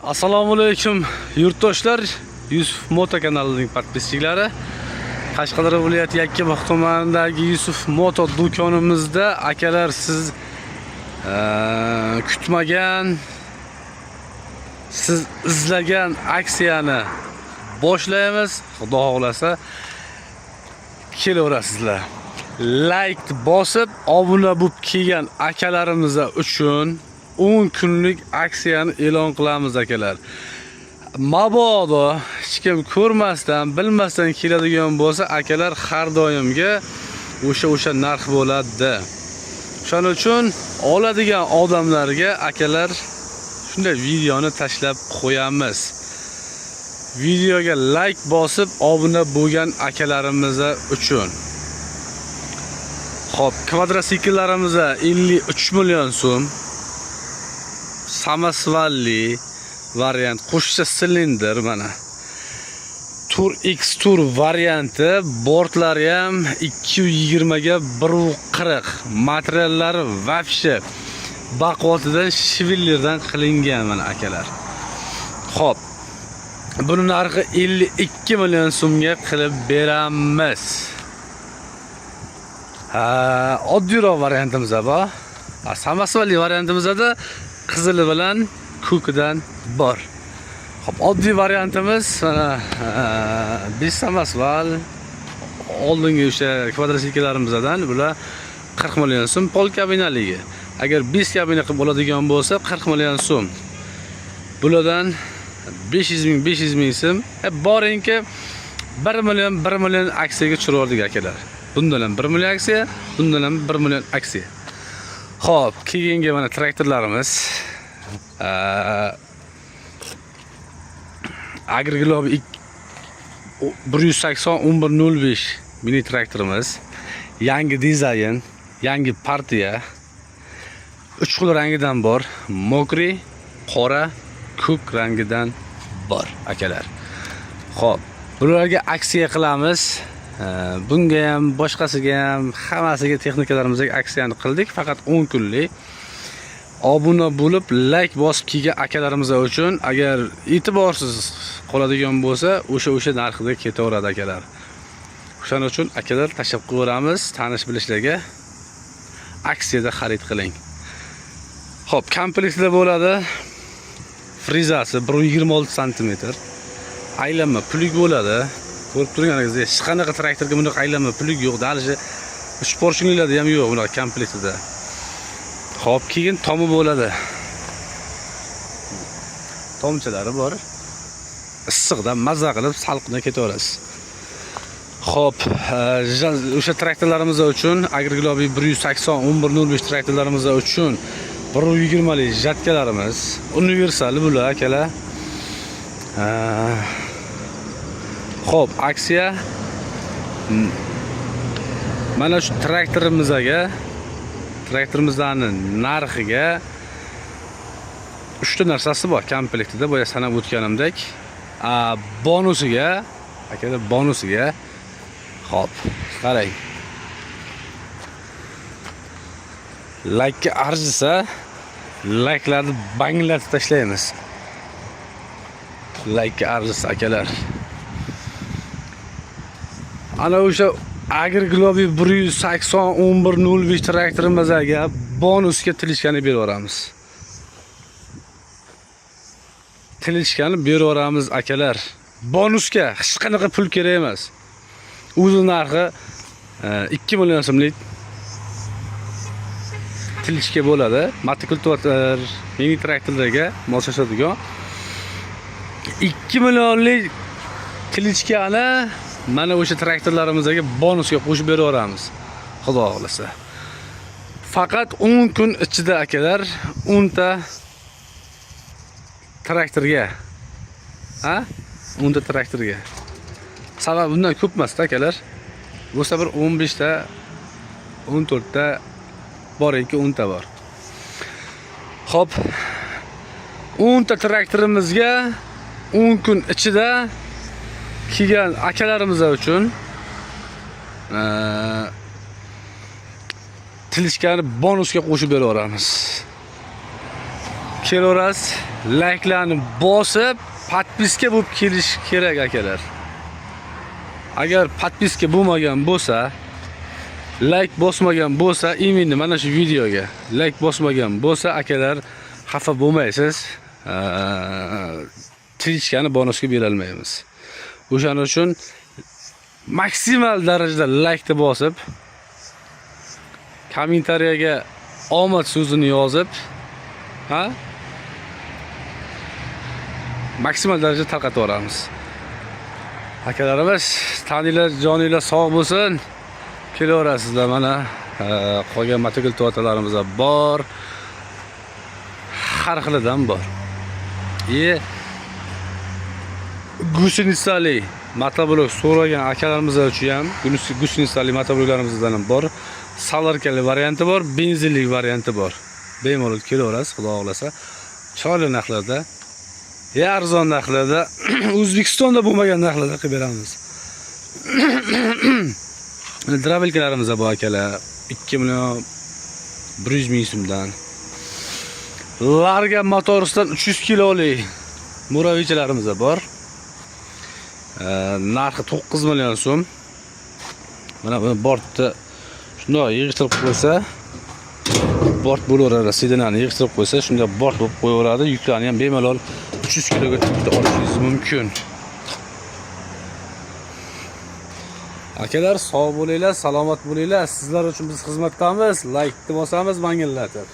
Assalomu alaykum yurtdoshlar. Yusuf Moto kanalining podpischiklari. Qashqadaryo viloyati Yakkabog' tumanidagi Yusuf Moto do'konimizda akalar siz kutmagan, siz izlagan aksiyani boshlaymiz. Xudo xolasa kelaverasizlar. Like bosib, obuna bo'lib kelgan akalarimiz uchun 10 kunlik aksiyani e'lon qilamiz akalar. Mabodo hech kim ko'rmasdan, bilmasdan keladigan bo'lsa, akalar har doimga o'sha narx bo'ladi. Shuning uchun oladigan odamlarga akalar shunday videoni tashlab qo'yamiz. Videoga like bosib, obuna bo'lgan akalarimiz uchun. Xo'p, kvadrotsikllarimiz 53 million so'm. Samasvalli variant, qo'shcha silindr mana. Tur X Tur varianti, bortlari ham 220 ga 140. Materiallari vafshe baqotidan, shivillerdan qilingan mana akalar. Xo'p. Buni narxi 52 million so'mga qilib beramiz. Oddiyroq variantimiz bor. Samasvalli variantimizda qizili bilan ko'kidan bor. Xo'p, oddiy variantimiz mana 5 samasval, oldingi o'sha kvadrotsiklarimizdan bular 40 million so'm pol kabinaligi. Agar 5 kabina qilib oladigan bo'lsa 40 million so'm. Bulardan 500 ming so'm. Boringki 1 million aksiyaga tushirdik akalar. Bundan ham 1 million aksiya, bundan ham 1 million aksiya. Xo'p, keyingi mana traktorlarimiz. Agriglob 180-1105 mini traktorimiz. Yangi dizayn, yangi partiya. 3 xil rangidan bor. Mokri, qora, ko'k rangidan bor akalar. Xo'p, bularga aksiya qilamiz. Bunga ham, boshqasiga ham, hammasiga texnikalarimizga aksiyani qildik. Faqat 10 kunlik. Obuna bo'lib, like bosib kelgan akalarimiz uchun agar e'tiborsiz qoladigan bo'lsa, o'sha narxida ketaveradi akalar. Shuning uchun akalar tashlab qo'yamiz, tanish bilishlarga aksiyada xarid qiling. Xo'p, komplektda bo'ladi. Frizasi 126 cm. Aylanma plyug bo'ladi. Ko'rib turganingizdek, hech qanaqa traktorga bunday aylanma plyug yo'q. Dalishi sportchiliklarda ham yo'q bunaqa komplektida. Xo'p, keyin tomi bo'ladi. Tomchalari bor. Issiqdan mazza qilib salqinda ketaverasiz. Xo'p, o'sha traktorlarimiz uchun Agriglob 180-1105 traktorlarimiz uchun 120 lik jatkalarimiz, universal bular akalar. Xo'p, aksiya mana shu traktorimizning narxiga 3 ta narsasi bor komplektida, boya sanab o'tganimdek. Bonusiga, akalar bonusiga. Xo'p, qarang. Like ga arzisa, like'larni banglatib tashlaymiz. Like ga arzisa akalar. Ana o'sha Agriglob 180-1105 traktorimizga bonusga tilishkani beraveramiz. Tilishkani beraveramiz akalar. Bonusga hech qanaqa pul kerak emas. O'zi narxi 2 million so'mlik tilishga bo'ladi. Motokultivator, mini traktorlarga moslashadigan 2 millionlik tilishkani mana o'sha traktorlarimizga bonusga qo'shib beraveramiz. Xudo xolasa. Faqat 10 kun ichida akalar 10 ta traktorga. 10 ta traktorga. Sababi bundan ko'p emas akalar. Bo'lsa bir 15 ta, 14 ta boringki 10 ta bor. Xo'p. 10 ta traktorimizga 10 kun ichida kelgan akalarimiz uchun tilishkani bonusga qo'shib beraveramiz. kelaverasiz. Like'larni bosib, podpiska bo'lib kelish kerak akalar. Agar podpiska bo'lmagan bo'lsa, like bosmagan bo'lsa, imенно mana shu videoga like bosmagan bo'lsa, akalar xafa bo'lmaysiz. Trichkani bonusga bera olmaymiz. O'shaning uchun maksimal darajada like ni bosib, kommentariyaga omad so'zini yozib, maksimal darajada tarqatib yuboramiz. Akalarimiz, taninglar, joninglar sog' bo'lsin. Kelaverasizlar, mana qolgan motokultivatorlarimiz bor. Har xilidan bor. Gusinistali motoblok so'ragan akalarimiz uchun ham gusinistali motobloklarimizdan ham bor. Salarkali varianti bor, benzinli varianti bor. Bemalol kelaverasiz, xudo xohlasa. Chiroyli narxlarda, arzon narxlarda, O'zbekistonda bo'lmagan narxlarda qilib beramiz. Dravelkalarimiz bor akalar, 2 million 100 ming so'mdan. Larga motorisidan 300 kilolik muraviychilarimiz bor. Narxi 9 million so'm. Mana buni bortni shunday yig'ishtirib qo'ysa, bort bo'laveradi, sedanani yig'ishtirib qo'ysa, shunda bort bo'lib qo'yaveradi. Yuklarni ham bemalol 300 kiloga tepib olishingiz mumkin. Akalar, sog' bo'linglar, salomat bo'linglar. Sizlar uchun biz xizmatdamiz. Like bosamiz, mangillatib.